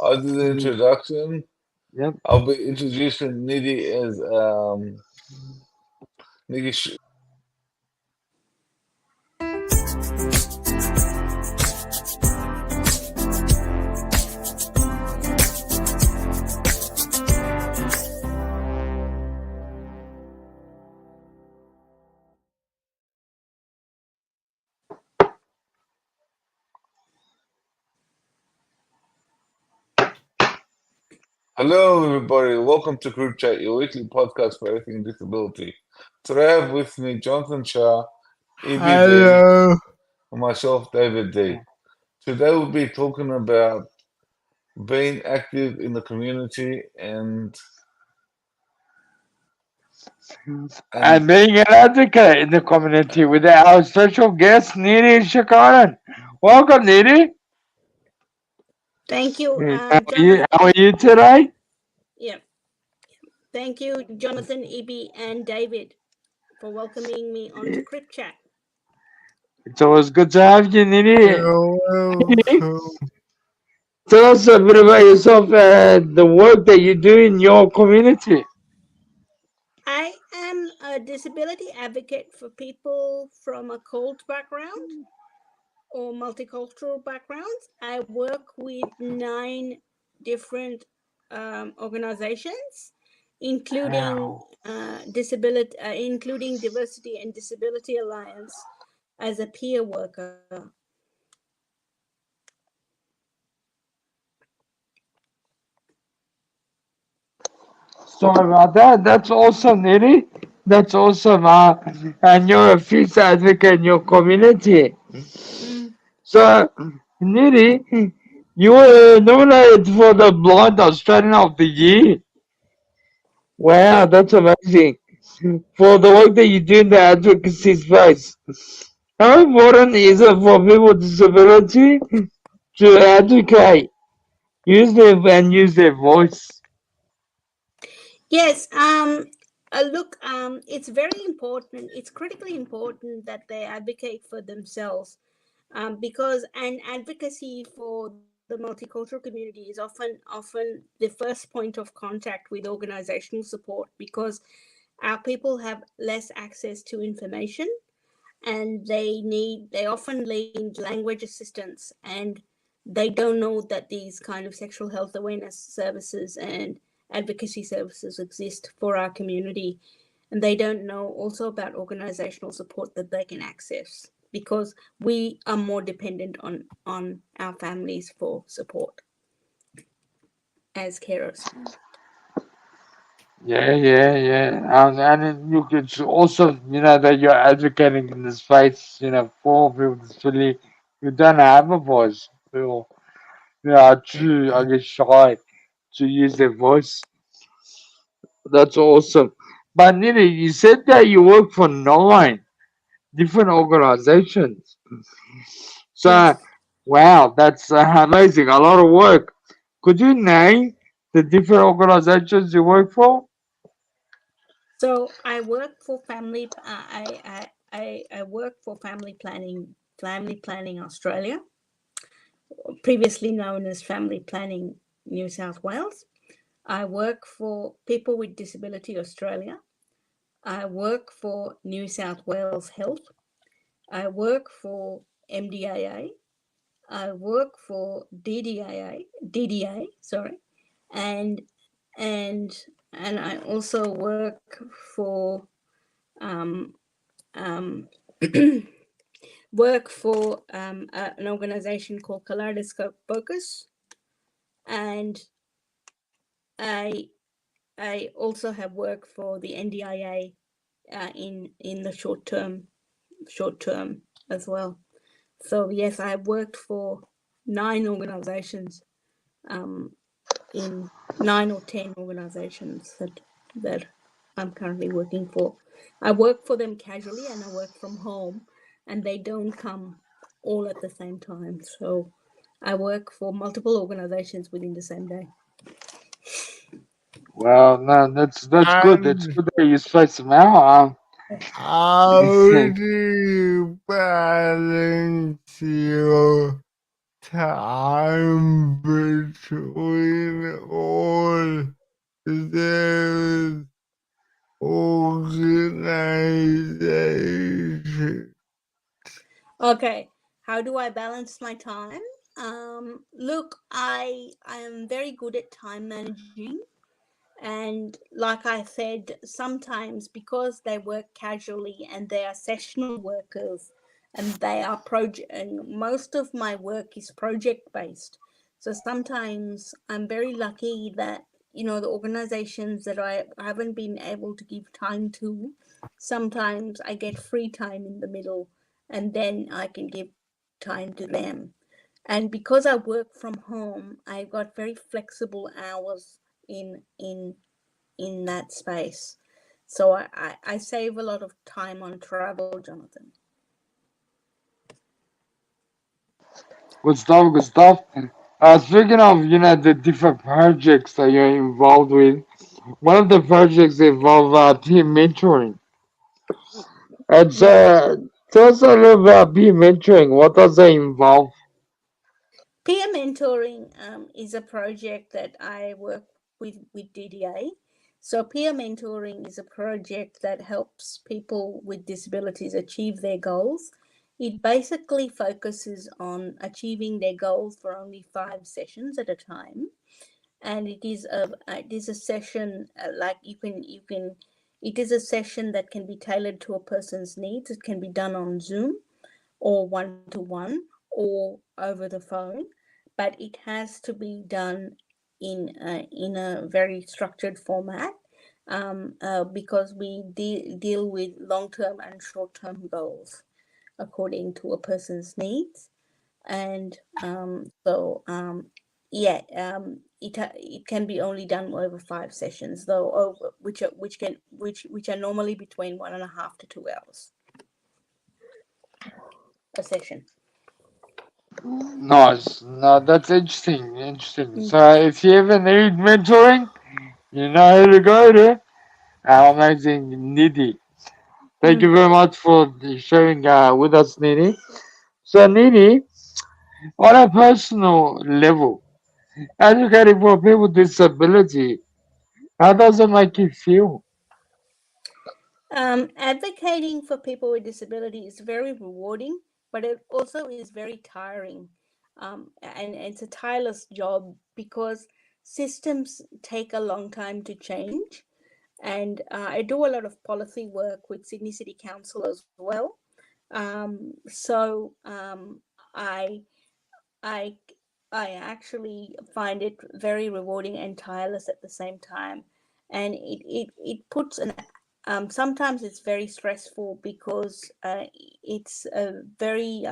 I'll do the Mhm. introduction. Yep. I'll be introducing Nidhi as Nidhi. Hello, everybody. Welcome to CripChat, your weekly podcast for everything disability. Today I have with me Jonathan Shar, Ibby D, Hello. and myself, David D. Today we'll be talking about being active in the community and And being an advocate in the community with our special guest, Nidhi Shekaran. Welcome, Nidhi. Thank you, How are Jonathan. you today? Yeah, thank you, Jonathan, Ibby, and David, for welcoming me onto CripChat. It's always good to have you, Nidhi. You're Nidhi, welcome. tell us a bit about yourself and the work that you do in your community. I am a disability advocate for people from a COLD background or multicultural backgrounds. I work with 9 different organizations, including Wow. including Diversity and Disability Alliance, as a peer worker. Sorry about that. That's awesome, Nidhi. That's awesome. And you're a fierce advocate in your community. Mm. So, Nidhi, you were nominated for the Blind Australian of the Year. Wow, Yes. that's amazing. For the work that you do in the advocacy space. How important is it for people with disability to advocate, use their voice? Yes, look, it's very important. It's critically important that they advocate for themselves, because an advocacy for the multicultural community is often the first point of contact with organizational support, because our people have less access to information, and they often need language assistance, and they don't know that these kind of sexual health awareness services and advocacy services exist for our community, and they don't know also about organizational support that they can access, because we are more dependent on our families for support as carers. Yeah. And then you could also, that you're advocating in the space, for people with disability who don't have a voice, who, are too, I guess, shy to use their voice. That's awesome. But Nini, you said that you work for 9 different organizations. So, Yes. wow, that's amazing. A lot of work. Could you name the different organizations you work for? So I work for I work for Family Planning Australia, previously known as Family Planning New South Wales. I work for People with Disability Australia. I work for New South Wales Health. I work for MDAA. I work for DDA, sorry, and and and I also work for um, um, an organization called Kaleidoscope Focus, and I I also have worked for the NDIA in the short term as well. So yes, I have worked for 9 organizations, um, in 9 or 10 organizations that I'm currently working for. I work for them casually and I work from home, and they don't come all at the same time. So I work for multiple organizations within the same day. Well, no, that's good. That's And good that you space them out. how do you balance your time between all those organizations. Okay, how do I balance my time? Look, I am very good at time managing. And like I said, sometimes because they work casually and they are sessional workers and they are project, and most of my work is project based. So sometimes I'm very lucky that, the organizations that I haven't been able to give time to, sometimes I get free time in the middle and then I can give time to them. And because I work from home, I got very flexible hours in that space. So I save a lot of time on travel, Jonathan. Good stuff, good stuff. Speaking of, the different projects that you're involved with, one of the projects involve peer mentoring. And Yeah. tell us a little about peer mentoring. What does that involve? Peer mentoring is a project that I work with DDA. So, peer mentoring is a project that helps people with disabilities achieve their goals. It basically focuses on achieving their goals for only 5 sessions at a time, and it is a session, like you can it is a session that can be tailored to a person's needs. It can be done on Zoom or one to one or over the phone, but it has to be done in a very structured format, because we deal with long-term and short-term goals according to a person's needs. And yeah, it can be only done over 5 sessions, though, over which are normally between 1.5 to 2 hours a session. Nice. No, that's interesting. Interesting. Mm. So if you ever need mentoring, you know who to go to. Our amazing Nidhi. Thank you Mm. very much for sharing with us, Nidhi. So, Nidhi, on a personal level, advocating for people with disability, how does it make you feel? Advocating for people with disability is very rewarding, but it also is very tiring. And it's a tireless job because systems take a long time to change. And I do a lot of policy work with Sydney City Council as well. So I I I actually find it very rewarding and tireless at the same time, and it puts an sometimes it's very stressful because it's very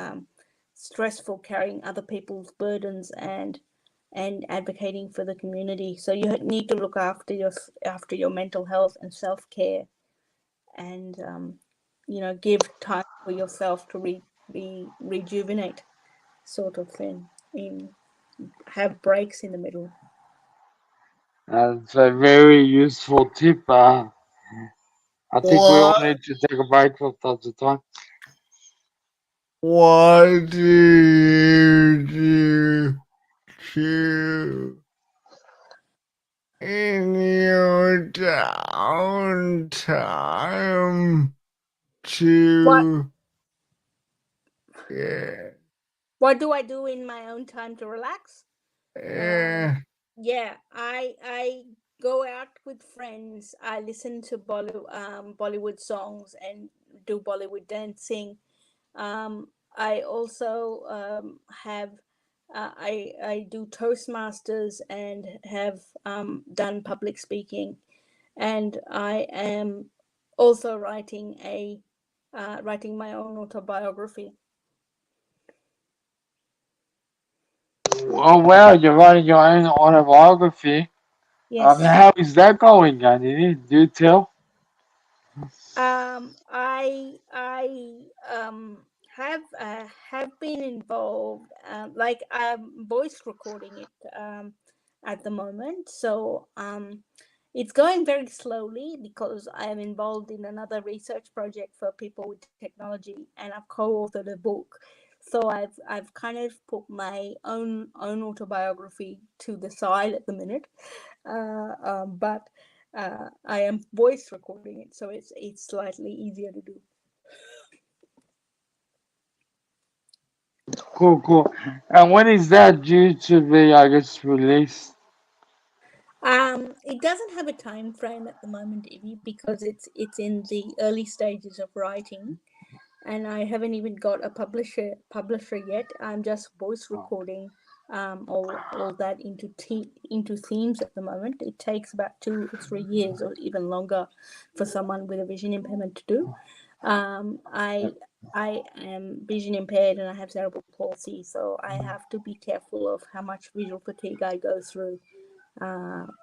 stressful carrying other people's burdens and advocating for the community. So you need to look after your mental health and self care, and give time for yourself to rejuvenate, sort of thing, in have breaks in the middle. It's a very useful tip. I think we all What need to take a break from time to time. what do you do to in your downtime What to yeah, what do I do in my own time to relax? Um, yeah, yeah, I go out with friends. I listen to Bollywood songs and do Bollywood dancing. I also have I do Toastmasters and have done public speaking, and I am also writing my own autobiography. Oh, wow, you're writing your own autobiography. Yes. How is that going, Nidhi? Do you tell? I have been involved, like I'm voice recording it at the moment. So it's going very slowly because I am involved in another research project for people with technology, and I've co-authored a book. So I've kind of put my own autobiography to the side at the minute, but I am voice recording it, so it's slightly easier to do. Cool, cool. And when is that due to be, I guess, released? It doesn't have a time frame at the moment, Ivy, because it's in the early stages of writing, and I haven't even got a publisher yet. I'm just voice Oh, recording all that into themes at the moment. It takes about 2 or 3 years or even longer for someone with a vision impairment to do. Um, yeah. I I am vision impaired and I have cerebral palsy, so I have to be careful of how much visual fatigue I go through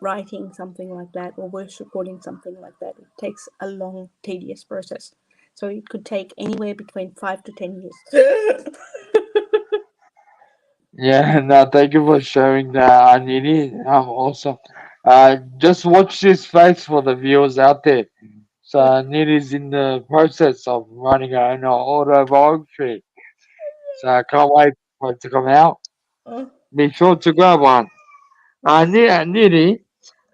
writing something like that or voice recording something like that. It takes a long, tedious process. So it could take anywhere between 5 to 10 years. Yeah, no, thank you for sharing that, Anini. Awesome. Just watch this space for the viewers out there. So Nidhi's in the process of running her own autobiography. So I can't wait for it to come out. Uh, Be sure to grab one. Nidhi,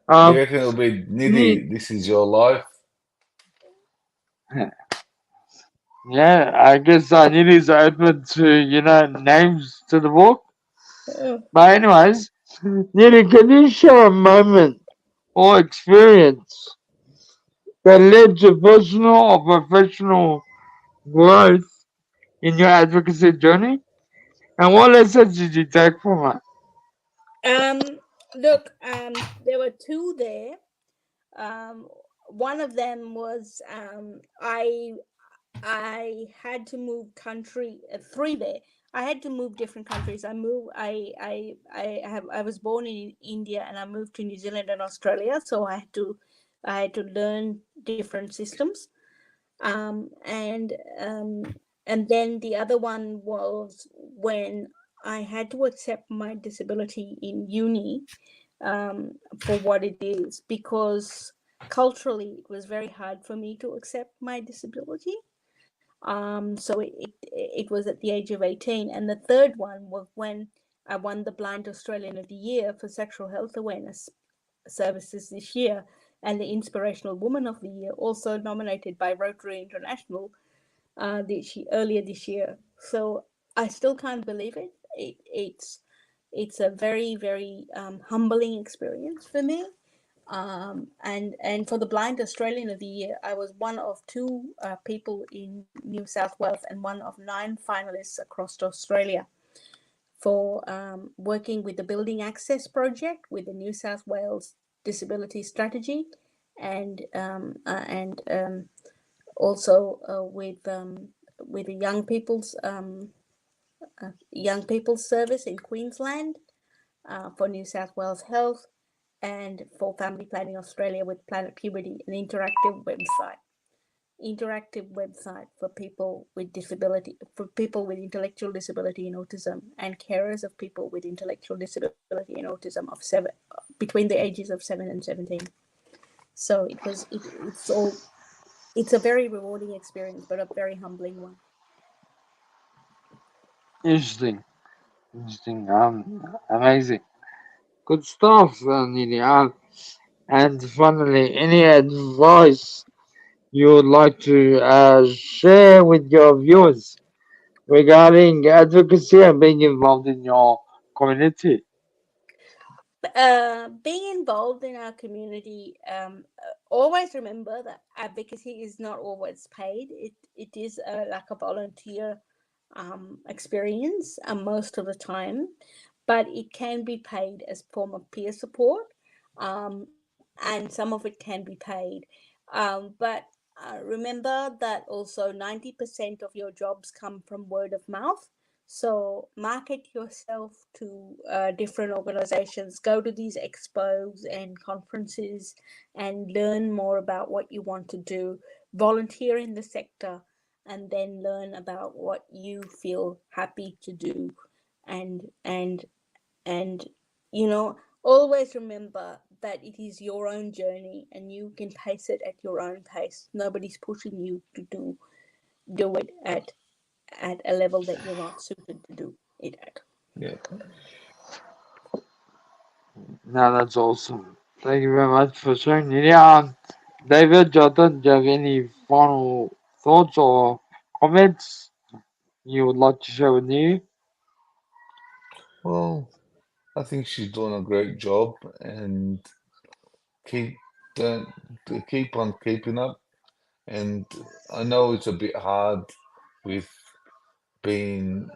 You um, reckon it'll be Ni- Nidhi, this is your life? yeah, I guess Nidhi's open to, names to the book. uh, But anyways, Nidhi, can you share a moment or experience that led to personal or professional growth in your advocacy journey? And what lessons did you take from it? um, look, there were two there. Um, One of them was I had to move country. Three there. I had to move different countries. I moved. I was born in India and I moved to New Zealand and Australia. So I had to learn different systems. And and then the other one was when I had to accept my disability in uni, for what it is, because culturally it was very hard for me to accept my disability. So it was at the age of 18. And the third one was when I won the Blind Australian of the Year for Sexual Health Awareness Services this year, and the Inspirational Woman of the Year, also nominated by Rotary International earlier this year. So I still can't believe it. It's a very, very humbling experience for me. And for the Blind Australian of the Year, I was one of two people in New South Wales and one of 9 finalists across Australia for working with the Building Access Project with the New South Wales Disability Strategy, and also with the Young People's Service in Queensland, for New South Wales Health, and for Family Planning Australia with Planet Puberty, an interactive website for people with disability, for people with intellectual disability and autism, and carers of people with intellectual disability and autism of seven between the ages of 7 and 17. So it's a very rewarding experience, but a very humbling one. Interesting, interesting, amazing. Good stuff, Nidhi. And finally, any advice you would like to share with your viewers regarding advocacy and being involved in your community? Being involved in our community, always remember that advocacy is not always paid. It is like a volunteer experience most of the time, but it can be paid as form of peer support, and some of it can be paid. But remember that also 90% of your jobs come from word of mouth. So market yourself to different organizations, go to these expos and conferences and learn more about what you want to do, volunteer in the sector, and then learn about what you feel happy to do. And and and you know, always remember that it is your own journey and you can pace it at your own pace. Nobody's pushing you to do it at a level that you're not suited to do it at. Yeah. No, that's awesome. Thank you very much for sharing. Yeah, David, Jonathan, do you have any final thoughts or comments you would like to share with me? Well, I think she's doing a great job, and keep don't keep on keeping up. And I know it's a bit hard with being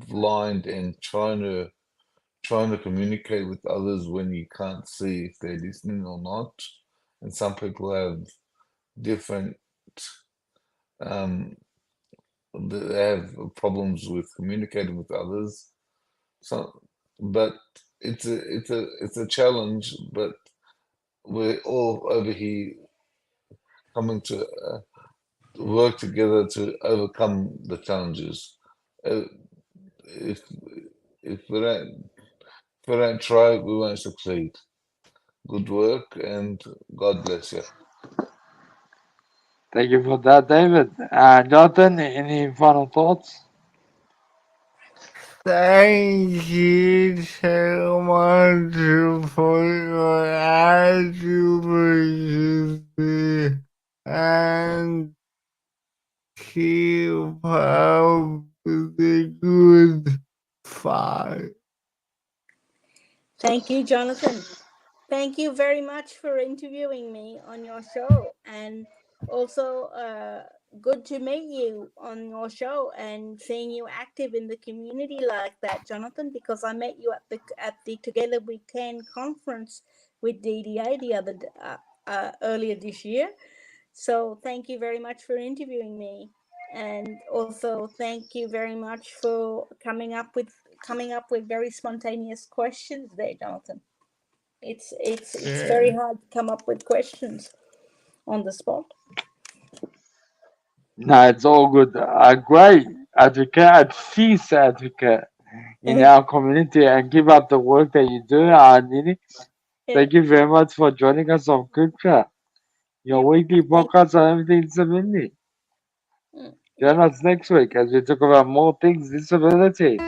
blind and trying to communicate with others when you can't see if they're listening or not. And some people have different um they have problems with communicating with others. So, but it's a challenge. But we're all over here coming to work together to overcome the challenges. Uh, if if we don't try, we won't succeed. Good work, and God bless you. Thank you for that, David. Jonathan, any final thoughts? Thank you so much for your advocacy and keep up the good fight. Thank you, Jonathan. Thank you very much for interviewing me on your show, and also good to meet you on your show and seeing you active in the community like that, Jonathan. Because I met you at the Together We Can conference with DDA earlier this year. So thank you very much for interviewing me, and also thank you very much for coming up with very spontaneous questions there, Jonathan. It's very Yeah. hard to come up with questions on the spot. No, it's all good. A great advocate, a fierce advocate in Yeah. our community, and keep up the work that you do, Nini. Thank you very much for joining us on CripChat, your Yep. weekly Thank. podcast on everything disability. Join Yep. us next week as we talk about more things disability.